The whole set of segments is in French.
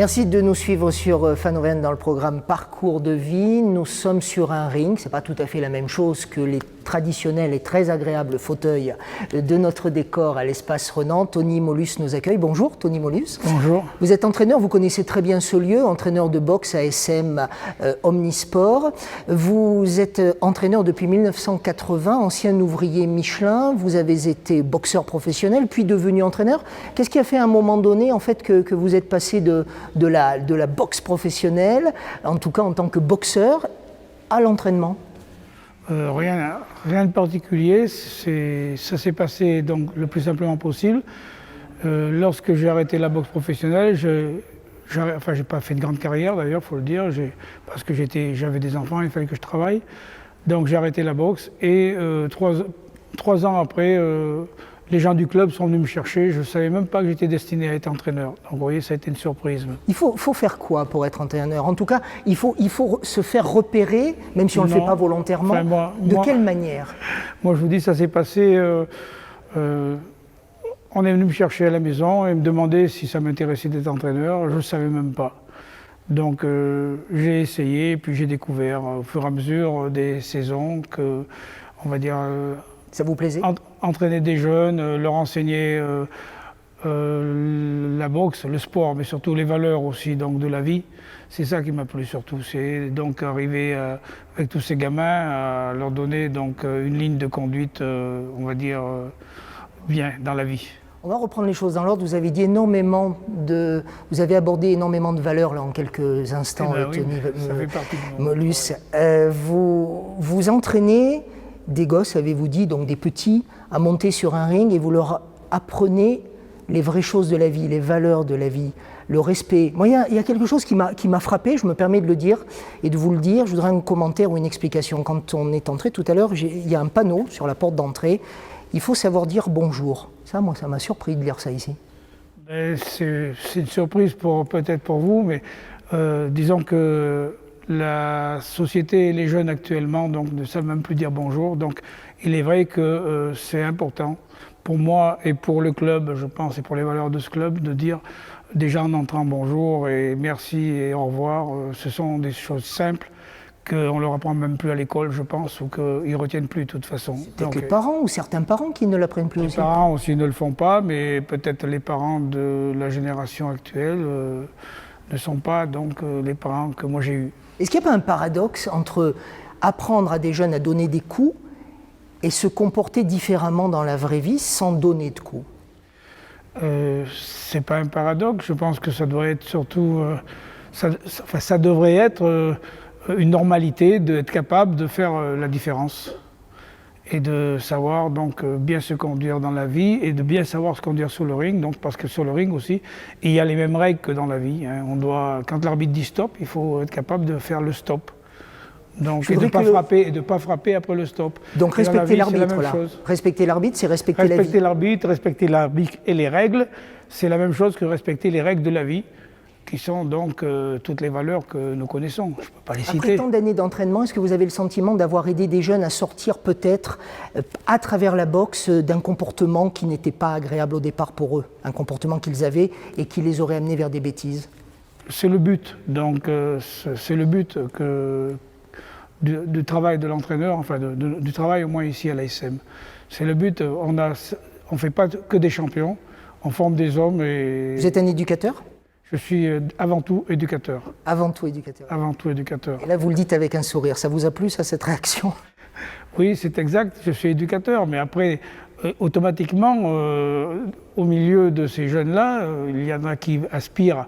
Merci de nous suivre sur Fanoven dans le programme Parcours de vie. Nous sommes sur un ring, c'est pas tout à fait la même chose que les traditionnels et très agréables fauteuils de notre décor à l'espace Renan. Tony Mollus nous accueille. Bonjour Tony Mollus. Bonjour. Vous êtes entraîneur, vous connaissez très bien ce lieu, entraîneur de boxe à SM Omnisport. Vous êtes entraîneur depuis 1980, ancien ouvrier Michelin. Vous avez été boxeur professionnel, puis devenu entraîneur. Qu'est-ce qui a fait à un moment donné en fait, que vous êtes passé de la boxe professionnelle, en tout cas en tant que boxeur, à l'entraînement? Rien de particulier, ça s'est passé donc le plus simplement possible. Lorsque j'ai arrêté la boxe professionnelle, j'ai pas fait de grande carrière d'ailleurs, il faut le dire, parce que j'avais des enfants, il fallait que je travaille. Donc j'ai arrêté la boxe et 3 ans après, les gens du club sont venus me chercher. Je ne savais même pas que j'étais destiné à être entraîneur. Donc vous voyez, ça a été une surprise. Il faut faire quoi pour être entraîneur? En tout cas, il faut se faire repérer, même si on ne le fait pas volontairement. Enfin, de quelle manière? Moi, je vous dis, ça s'est passé... on est venu me chercher à la maison et me demander si ça m'intéressait d'être entraîneur. Je ne savais même pas. Donc j'ai essayé, puis j'ai découvert au fur et à mesure des saisons que, on va dire... ça vous plaisait? Entraîner des jeunes, leur enseigner la boxe, le sport, mais surtout les valeurs aussi donc, de la vie. C'est ça qui m'a plu surtout. C'est donc arriver avec tous ces gamins à leur donner donc, une ligne de conduite, on va dire, bien dans la vie. On va reprendre les choses dans l'ordre. Vous avez dit vous avez abordé énormément de valeurs là en quelques instants, Tony Mollus. Vous entraînez des gosses, avez-vous dit, donc des petits, à monter sur un ring et vous leur apprenez les vraies choses de la vie, les valeurs de la vie, le respect. Moi, il y a quelque chose qui m'a frappé, je me permets de le dire et de vous le dire. Je voudrais un commentaire ou une explication. Quand on est entré tout à l'heure, il y a un panneau sur la porte d'entrée. Il faut savoir dire bonjour. Ça, moi, ça m'a surpris de lire ça ici. C'est une surprise peut-être pour vous, mais disons que la société et les jeunes actuellement donc, ne savent même plus dire bonjour. Donc il est vrai que c'est important pour moi et pour le club, je pense, et pour les valeurs de ce club, de dire déjà en entrant bonjour et merci et au revoir. Ce sont des choses simples qu'on ne leur apprend même plus à l'école, je pense, ou qu'ils ne retiennent plus de toute façon. C'est peut-être les parents ou certains parents qui ne l'apprennent plus aussi. Les parents aussi ne le font pas, mais peut-être les parents de la génération actuelle ne sont pas donc les parents que moi j'ai eus. Est-ce qu'il n'y a pas un paradoxe entre apprendre à des jeunes à donner des coups et se comporter différemment dans la vraie vie sans donner de coups? C'est pas un paradoxe, je pense que ça devrait être surtout... ça devrait être une normalité d'être capable de faire la différence et de savoir donc bien se conduire dans la vie et de bien savoir se conduire sur le ring, donc parce que sur le ring aussi, il y a les mêmes règles que dans la vie. Hein. Quand l'arbitre dit stop, il faut être capable de faire le stop. Donc, et de ne pas frapper après le stop. Donc respecter l'arbitre, là. Respecter l'arbitre, c'est respecter la vie. Respecter l'arbitre et les règles, c'est la même chose que respecter les règles de la vie, qui sont donc toutes les valeurs que nous connaissons. Je ne peux pas les citer. Après tant d'années d'entraînement, est-ce que vous avez le sentiment d'avoir aidé des jeunes à sortir peut-être à travers la boxe d'un comportement qui n'était pas agréable au départ pour eux, un comportement qu'ils avaient et qui les aurait amenés vers des bêtises? C'est le but. Donc c'est le but du travail de l'entraîneur, enfin du travail au moins ici à l'ASM. C'est le but. On ne fait pas que des champions, on forme des hommes. Et... Vous êtes un éducateur ? Je suis avant tout éducateur. Avant tout éducateur. Avant tout éducateur. Et là, vous le dites avec un sourire. Ça vous a plu, ça, cette réaction? Oui, c'est exact. Je suis éducateur. Mais après, automatiquement, au milieu de ces jeunes-là, il y en a qui aspirent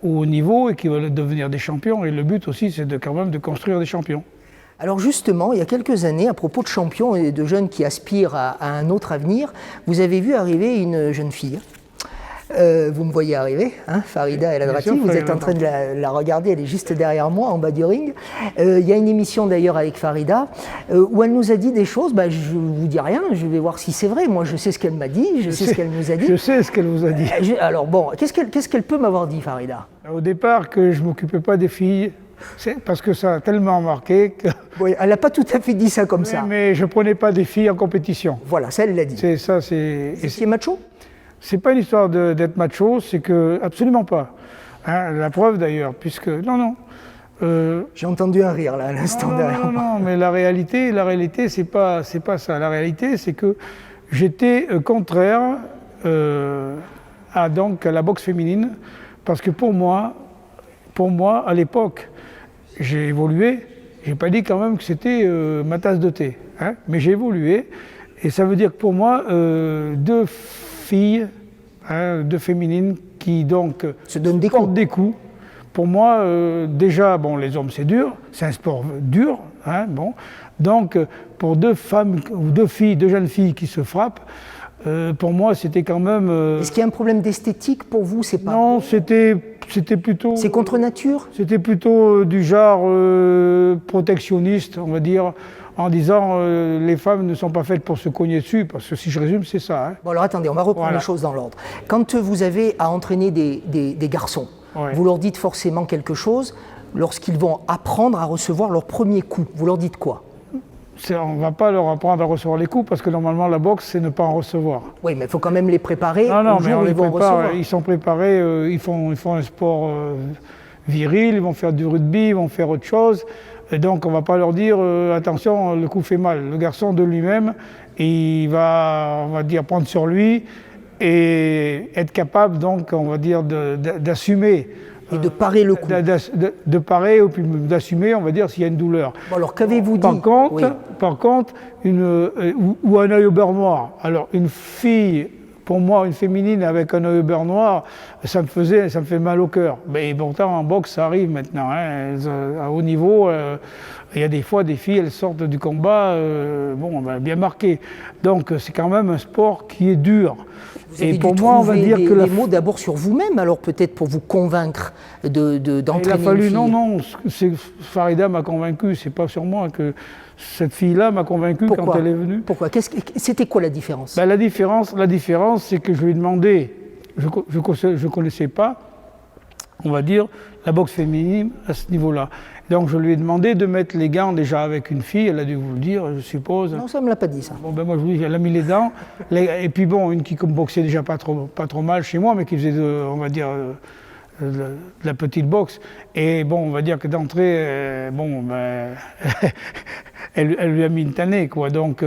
au haut niveau et qui veulent devenir des champions. Et le but aussi, c'est quand même de construire des champions. Alors justement, il y a quelques années, à propos de champions et de jeunes qui aspirent à un autre avenir, vous avez vu arriver une jeune fille. Vous me voyez arriver, hein, Farida El Hadrati, vous êtes en train de la regarder, elle est juste derrière moi, en bas du ring. Il y a une émission d'ailleurs avec Farida, où elle nous a dit des choses, je ne vous dis rien, je vais voir si c'est vrai, moi je sais ce qu'elle m'a dit, je sais ce qu'elle nous a dit. Je sais ce qu'elle vous a dit. Alors bon, qu'est-ce qu'elle peut m'avoir dit, Farida? Au départ, que je ne m'occupais pas des filles, c'est parce que ça a tellement marqué que... Oui, elle n'a pas tout à fait dit ça comme ça. Mais je ne prenais pas des filles en compétition. Voilà, ça elle l'a dit. C'est macho? C'est pas une histoire d'être macho, c'est que absolument pas. Hein, la preuve d'ailleurs, puisque... Non. J'ai entendu un rire là à l'instant derrière. Non, mais la réalité, c'est pas ça. La réalité, c'est que j'étais contraire à la boxe féminine, parce que pour moi, à l'époque, j'ai évolué. J'ai pas dit quand même que c'était ma tasse de thé, hein, mais j'ai évolué, et ça veut dire que pour moi, deux filles, hein, deux féminines qui donc se donnent des coups. Pour moi, déjà, bon, les hommes c'est dur, c'est un sport dur, hein, bon. Donc, pour deux femmes ou deux jeunes filles qui se frappent, pour moi, c'était quand même. Est-ce qu'il y a un problème d'esthétique pour vous? C'est pas. Non, c'était plutôt. C'est contre nature? C'était plutôt du genre protectionniste, on va dire, en disant les femmes ne sont pas faites pour se cogner dessus, parce que si je résume, c'est ça. Hein. Bon, alors attendez, on va reprendre les choses dans l'ordre. Quand vous avez à entraîner des garçons, vous leur dites forcément quelque chose lorsqu'ils vont apprendre à recevoir leur premier coup. Vous leur dites quoi? On ne va pas leur apprendre à recevoir les coups, parce que normalement la boxe, c'est ne pas en recevoir. Oui, mais il faut quand même les préparer. Non, mais on les vont prépare, recevoir. ils sont préparés, ils font un sport viril, ils vont faire du rugby, ils vont faire autre chose. Et donc on ne va pas leur dire attention, le coup fait mal. Le garçon de lui-même, il va, on va dire, prendre sur lui et être capable, donc, on va dire, d'assumer. Et de parer le coup. De parer ou puis d'assumer, on va dire, s'il y a une douleur. Bon, alors qu'avez-vous dit? Par contre, ou un œil au beurre noir. Alors une fille, pour moi, une féminine avec un œil au beurre noir, ça me fait mal au cœur. Mais pourtant, en boxe, ça arrive maintenant. Hein. À haut niveau, il y a des fois des filles, elles sortent du combat, bien marquées. Donc c'est quand même un sport qui est dur. Vous avez dû trouver les mots d'abord sur vous-même, alors peut-être pour vous convaincre d'entraîner il a fallu, une fille. Non, Farida m'a convaincu, c'est pas sur moi que cette fille-là m'a convaincu quand elle est venue. Pourquoi? C'était quoi la différence? La différence, c'est que je lui ai demandé, je connaissais pas, on va dire, la boxe féminine à ce niveau-là. Donc je lui ai demandé de mettre les gants déjà avec une fille, elle a dû vous le dire, je suppose. Non, ça ne me l'a pas dit, ça. Bon, ben moi je vous dis, elle a mis les dents, et puis bon, une qui boxait déjà pas trop mal chez moi, mais qui faisait, on va dire, de la petite boxe. Et bon, on va dire que d'entrée, elle lui a mis une tannée, quoi. Donc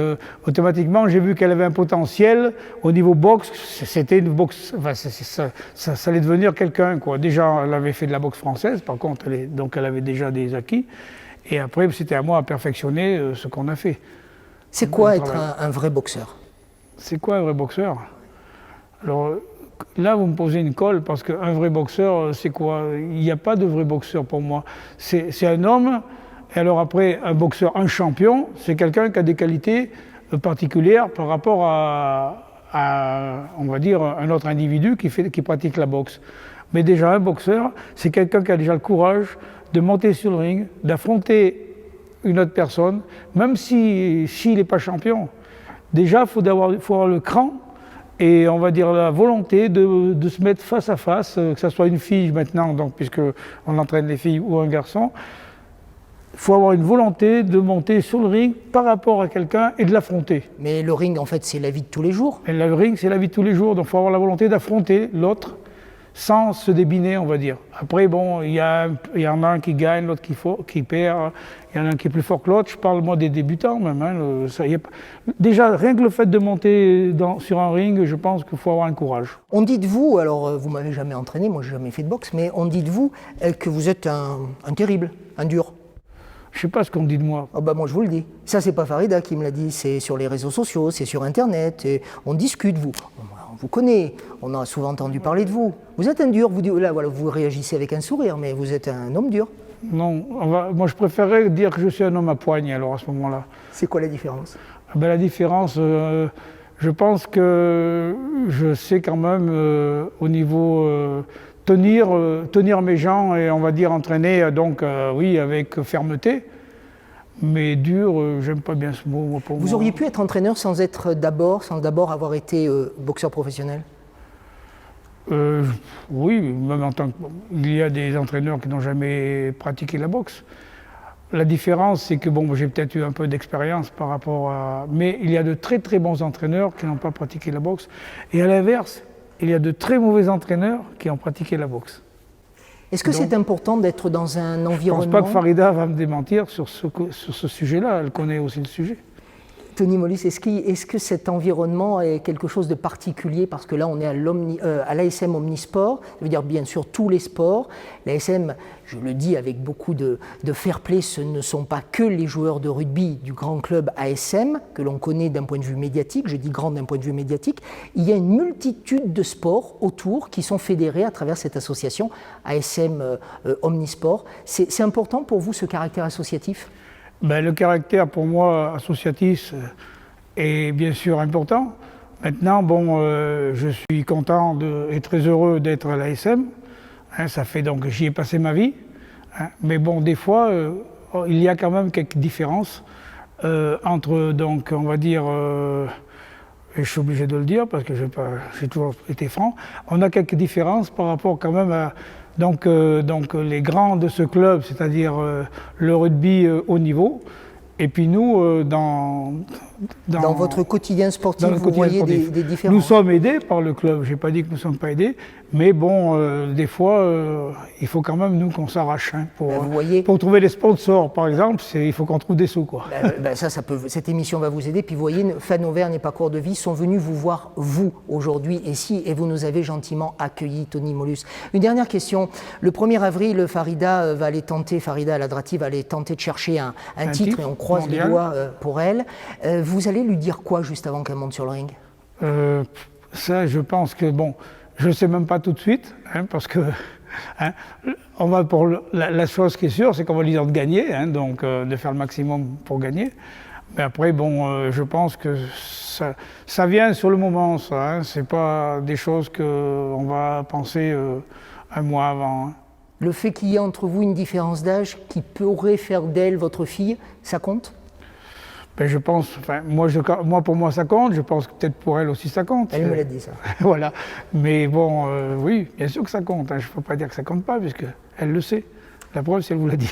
automatiquement, j'ai vu qu'elle avait un potentiel au niveau boxe. C'était une boxe, enfin, ça allait devenir quelqu'un, quoi. Déjà, elle avait fait de la boxe française, par contre, donc elle avait déjà des acquis. Et après, c'était à moi à perfectionner ce qu'on a fait. C'est quoi être un vrai boxeur? C'est quoi un vrai boxeur? Alors là, vous me posez une colle, parce qu'un vrai boxeur, c'est quoi? Il n'y a pas de vrai boxeur pour moi. C'est un homme. Et alors après, un boxeur, un champion, c'est quelqu'un qui a des qualités particulières par rapport à, on va dire, un autre individu qui pratique la boxe. Mais déjà, un boxeur, c'est quelqu'un qui a déjà le courage de monter sur le ring, d'affronter une autre personne, même s'il n'est pas champion. Déjà, il faut avoir le cran et, on va dire, la volonté de se mettre face à face, que ce soit une fille maintenant, donc, puisqu'on entraîne les filles, ou un garçon. Il faut avoir une volonté de monter sur le ring par rapport à quelqu'un et de l'affronter. Mais le ring, en fait, c'est la vie de tous les jours. Et le ring, c'est la vie de tous les jours. Donc il faut avoir la volonté d'affronter l'autre sans se débiner, on va dire. Après, bon, il y en a un qui gagne, l'autre qui perd. Il y en a un qui est plus fort que l'autre. Je parle, moi, des débutants même. Hein. Déjà, rien que le fait de monter sur un ring, je pense qu'il faut avoir un courage. On dit de vous, alors vous m'avez jamais entraîné, moi j'ai jamais fait de boxe, mais on dit de vous que vous êtes un terrible, un dur. Je ne sais pas ce qu'on dit de moi. Oh bah moi je vous le dis. Ça c'est pas Farida qui me l'a dit, c'est sur les réseaux sociaux, c'est sur internet, et on discute, on vous connaît, on a souvent entendu parler de vous. Vous êtes un dur, vous réagissez avec un sourire, mais vous êtes un homme dur. Non, moi je préférerais dire que je suis un homme à poigne alors à ce moment-là. C'est quoi la différence? La différence, je pense que je sais quand même au niveau... tenir mes gens et, on va dire, entraîner, donc oui, avec fermeté, mais dur, j'aime pas bien ce mot pour moi. Vous auriez pu être entraîneur sans d'abord avoir été boxeur professionnel? Oui, même en tant que... Il y a des entraîneurs qui n'ont jamais pratiqué la boxe. La différence, c'est que j'ai peut-être eu un peu d'expérience par rapport à... Mais il y a de très très bons entraîneurs qui n'ont pas pratiqué la boxe. Et à l'inverse, il y a de très mauvais entraîneurs qui ont pratiqué la boxe. Est-ce que c'est important d'être dans un environnement... Je ne pense pas que Farida va me démentir sur ce sujet-là, elle connaît aussi le sujet. Tony Molus, est-ce que cet environnement est quelque chose de particulier? Parce que là, on est à l'ASM Omnisport, ça veut dire bien sûr tous les sports. L'ASM, je le dis avec beaucoup de fair play, ce ne sont pas que les joueurs de rugby du grand club ASM, que l'on connaît d'un point de vue médiatique, je dis grand d'un point de vue médiatique. Il y a une multitude de sports autour qui sont fédérés à travers cette association ASM Omnisport. C'est important pour vous ce caractère associatif? Ben, le caractère, pour moi, associatif est bien sûr important. Maintenant, bon, je suis content et très heureux d'être à l'ASM. Hein, ça fait donc, j'y ai passé ma vie. Hein, mais bon, des fois, il y a quand même quelques différences entre, donc, on va dire, et je suis obligé de le dire parce que j'ai toujours été franc, on a quelques différences par rapport quand même à... Donc les grands de ce club, c'est-à-dire le rugby haut niveau, et puis nous, dans votre quotidien sportif, vous voyez des différences. Nous sommes aidés par le club, je n'ai pas dit que nous ne sommes pas aidés, mais bon, des fois, il faut quand même, nous, qu'on s'arrache. Hein, pour trouver les sponsors, par exemple, il faut qu'on trouve des sous. Quoi. Cette émission va vous aider. Puis vous voyez, Fan Auvergne et Parcours de Vie sont venus vous voir, vous, aujourd'hui, ici, et vous nous avez gentiment accueillis, Tony Molus. Une dernière question. Le 1er avril, Farida Al-Hadrati va aller tenter de chercher un titre, et on croise mondial. Les doigts pour elle. Vous allez lui dire quoi juste avant qu'elle monte sur le ring? Ça, je pense que, bon, je ne sais même pas tout de suite, hein, parce que hein, on va pour la chose qui est sûre, c'est qu'on va lui dire de gagner, hein, donc de faire le maximum pour gagner. Mais après, bon, je pense que ça vient sur le moment, ça. Hein, c'est pas des choses qu'on va penser un mois avant. Hein. Le fait qu'il y ait entre vous une différence d'âge qui pourrait faire d'elle votre fille, ça compte? Ben je pense, enfin, moi pour moi ça compte, je pense que peut-être pour elle aussi ça compte. Elle me l'a dit ça. Voilà, mais bon, oui, bien sûr que ça compte, hein. Je ne peux pas dire que ça compte pas, puisqu'elle le sait. La preuve, si elle vous l'a dit.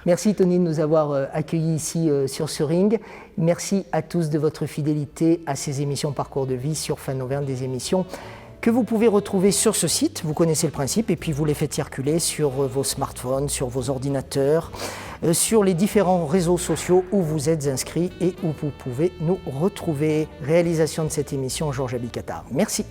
Merci Tony de nous avoir accueillis ici sur ce ring. Merci à tous de votre fidélité à ces émissions Parcours de Vie sur Fan Auvergne, des émissions que vous pouvez retrouver sur ce site, vous connaissez le principe, et puis vous les faites circuler sur vos smartphones, sur vos ordinateurs, sur les différents réseaux sociaux où vous êtes inscrits et où vous pouvez nous retrouver. Réalisation de cette émission, Georges Abicatard. Merci.